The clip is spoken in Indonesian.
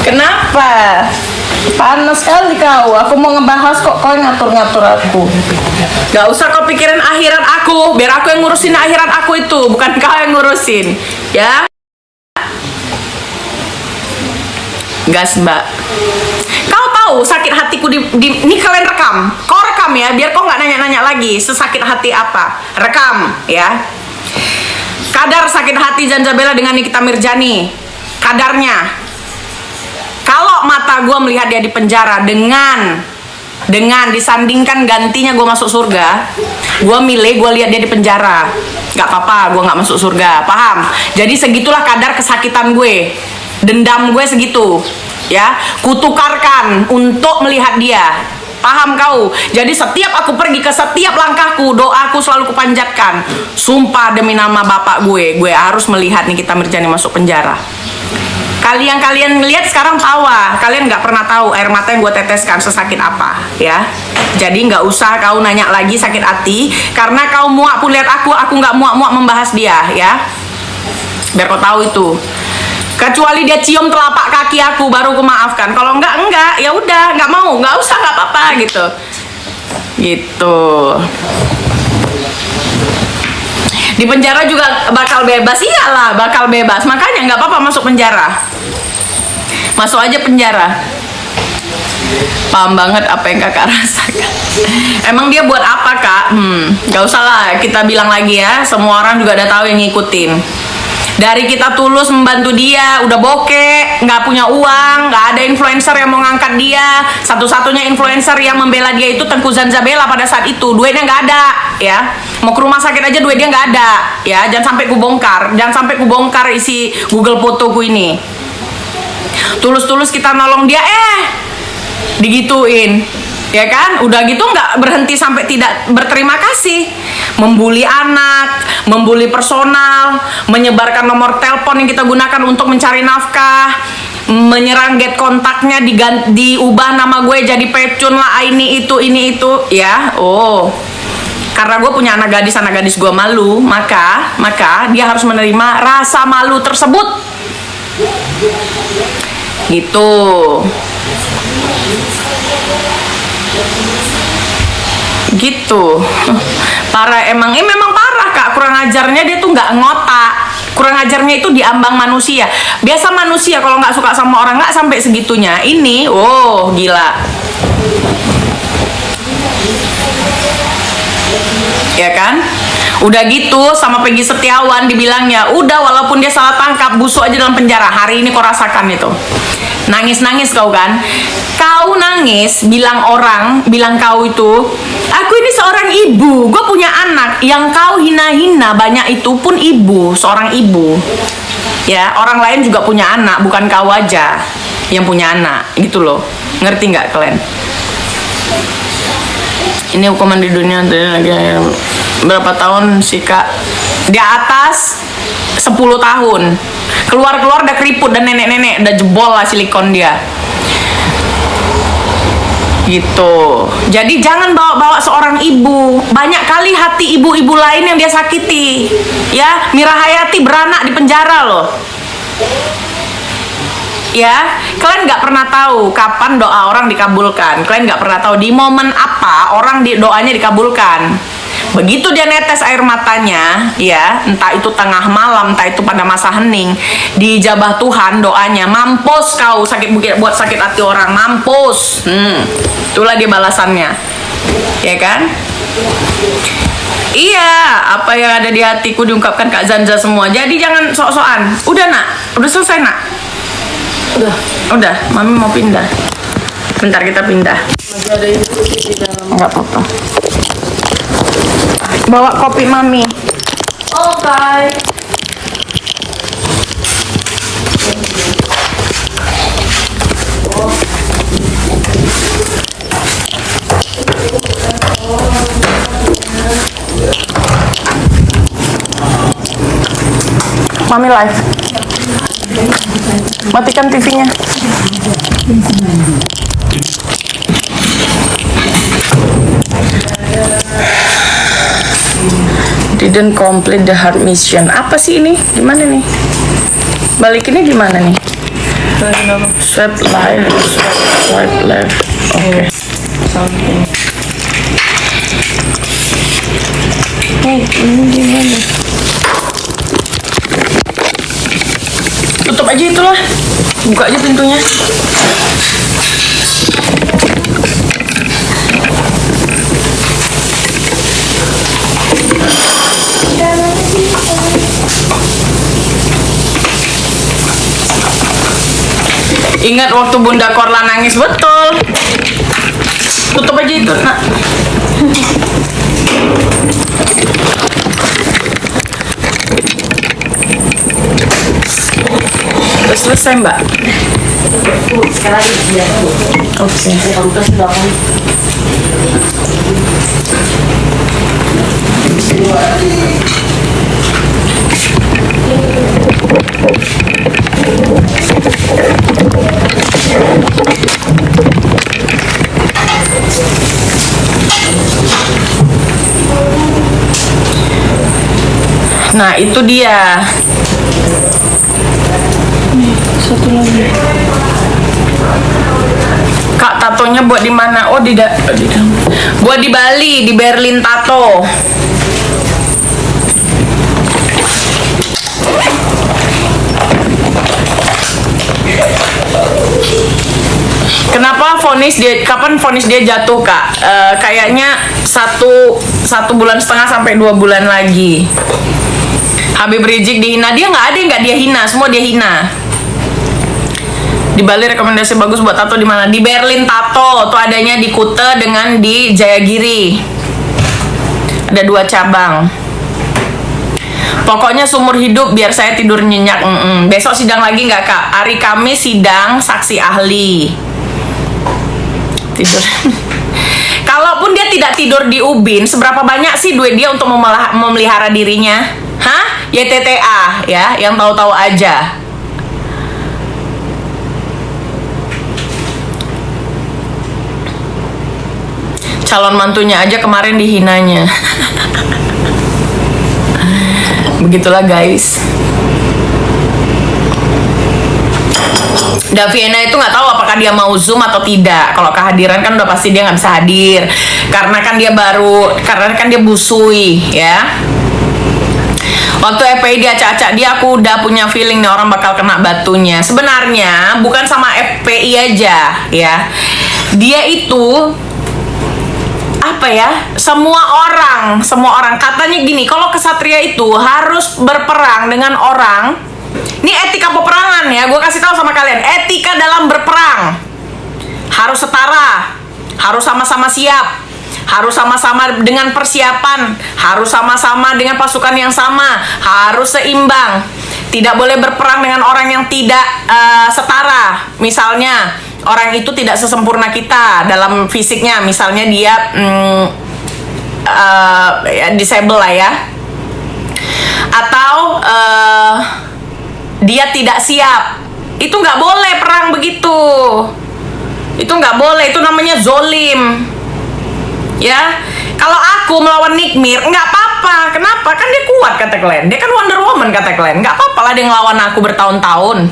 Kenapa? Panas sekali kau. Aku mau ngebahas kok kau ngatur-ngatur aku. Gak usah kau pikirin akhirat aku. Biar aku yang ngurusin akhirat aku itu, bukan kau yang ngurusin. Ya? Gas mbak. Kau tahu sakit hatiku ini kalian rekam. Kau rekam ya, biar kau nggak nanya-nanya lagi sesakit hati apa. Rekam ya. Kadar sakit hati Zanzabela dengan Nikita Mirjani. Kadarnya. Kalau mata gue melihat dia di penjara dengan disandingkan gantinya gue masuk surga, gue milih gue lihat dia di penjara. Gak apa-apa, gue gak masuk surga, paham? Jadi segitulah kadar kesakitan gue, dendam gue segitu, ya. Kutukarkan untuk melihat dia, paham kau? Jadi setiap aku pergi ke setiap langkahku, doaku selalu kupanjatkan. Sumpah demi nama bapak gue harus melihat Nikita Mirjani masuk penjara. Kalian lihat sekarang tawa, kalian nggak pernah tahu air mata yang gue teteskan sesakit apa, ya. Jadi nggak usah kau nanya lagi sakit hati, karena kau muak pun lihat aku nggak muak membahas dia, ya. Biar kau tahu itu. Kecuali dia cium telapak kaki aku baru aku maafkan. Kalau enggak, ya udah nggak mau, nggak usah, nggak apa-apa gitu. Gitu. Di penjara juga bakal bebas, iyalah bakal bebas, makanya nggak apa-apa masuk penjara, masuk aja penjara. Paham banget apa yang kakak rasakan. Emang dia buat apa kak? Nggak usah lah kita bilang lagi ya, semua orang juga udah tahu yang ngikutin. Dari kita tulus membantu dia, udah bokeh, nggak punya uang, nggak ada influencer yang mau ngangkat dia. Satu-satunya influencer yang membela dia itu Tengku Zanzabela pada saat itu. Duitnya nggak ada, ya. Mau ke rumah sakit aja duit dia nggak ada, ya. Jangan sampai kubongkar isi Google fotoku ini. Tulus-tulus kita nolong dia, digituin. Ya kan, udah gitu nggak berhenti sampai tidak berterima kasih, membuli anak, membuli personal, menyebarkan nomor telepon yang kita gunakan untuk mencari nafkah, menyerang get kontaknya, diubah nama gue jadi Pecun lah, ini itu, ya. Oh, karena gue punya anak gadis gue malu, maka dia harus menerima rasa malu tersebut, gitu. Gitu. Parah emang, memang parah kak. Kurang ajarnya dia tuh nggak ngotak. Kurang ajarnya itu di ambang manusia. Biasa manusia kalau nggak suka sama orang nggak sampai segitunya. Ini, oh gila. Ya kan? Udah gitu sama Peggy Setiawan dibilangnya, udah walaupun dia salah tangkap, busuk aja dalam penjara. Hari ini kau rasakan itu. Nangis kau kan? Kau nangis, bilang kau itu, aku ini seorang ibu, gue punya anak. Yang kau hina-hina banyak itu pun ibu, seorang ibu. Ya, orang lain juga punya anak, bukan kau aja yang punya anak, gitu loh. Ngerti nggak kalian? Ini hukuman di dunia lagi berapa tahun sih kak? Di atas 10 tahun. Keluar udah keriput dan nenek-nenek udah jebol lah silikon dia. Gitu. Jadi jangan bawa-bawa seorang ibu. Banyak kali hati ibu-ibu lain yang dia sakiti. Ya, Mira Hayati beranak di penjara loh. Ya, kalian nggak pernah tahu kapan doa orang dikabulkan. Kalian nggak pernah tahu di momen apa orang doanya dikabulkan. Begitu dia netes air matanya, ya, entah itu tengah malam, entah itu pada masa hening, dijabah Tuhan doanya, mampus kau buat sakit hati orang, mampus. Itulah dia balasannya, ya kan? Iya, apa yang ada di hatiku diungkapkan Kak Zanza semua. Jadi jangan sok-sokan. Udah nak, udah selesai nak. Udah, mami mau pindah. Bentar kita pindah. Masih ada ibu di dalam. Nggak apa-apa. Bawa kopi mami. Oke. Mami live. Matikan TV-nya. Didn't complete the hard mission. Apa sih ini? Gimana nih? Balikinnya gimana nih? Swipe left. Oke. Something. Ini gimana? Tutup aja itulah. Buka aja pintunya. Ingat waktu Bunda Korla nangis betul. Tutup aja itu, nak. Udah selesai, Mbak. Sekarang dia. Oke. Saya buka sudah kan. Nah, itu dia. Satu lagi. Kak, tatonya buat di mana? Oh, di dalam. Buat di Bali, di Berlin Tato. Kenapa kapan vonis dia jatuh, Kak? Kayaknya satu bulan setengah sampai 2 bulan lagi. Habib Rizik dihina, dia nggak ada yang nggak dia hina, semua dia hina. Di Bali rekomendasi bagus buat tato di mana? Di Berlin Tato, tuh adanya di Kuta dengan di Jayagiri. Ada 2 cabang. Pokoknya seumur hidup biar saya tidur nyenyak. Besok sidang lagi nggak, Kak? Hari Kamis sidang saksi ahli. Tidur. Kalaupun dia tidak tidur di Ubin, seberapa banyak sih duit dia untuk memelihara dirinya? Hah? YTTA ya, yang tahu-tahu aja. Calon mantunya aja kemarin dihinanya. Begitulah guys. Daviena itu nggak tahu apakah dia mau zoom atau tidak. Kalau kehadiran kan udah pasti dia nggak bisa hadir karena kan dia busui ya. Waktu FPI dia acak-acak dia, aku udah punya feeling nih orang bakal kena batunya. Sebenarnya bukan sama FPI aja ya. Dia itu apa ya? Semua orang katanya gini, kalau kesatria itu harus berperang dengan orang. Ini etika peperangan ya, gue kasih tahu sama kalian. Etika dalam berperang harus setara, harus sama-sama siap, harus sama-sama dengan persiapan, harus sama-sama dengan pasukan yang sama, harus seimbang. Tidak boleh berperang dengan orang yang tidak setara. Misalnya orang itu tidak sesempurna kita dalam fisiknya, misalnya dia disable lah ya, atau dia tidak siap. Itu nggak boleh perang begitu. Itu nggak boleh, itu namanya zolim. Ya, kalau aku melawan Nikmir nggak apa-apa. Kenapa? Kan dia kuat kata kalian. Dia kan Wonder Woman kata kalian. Nggak apa-apa lah dia ngelawan aku bertahun-tahun.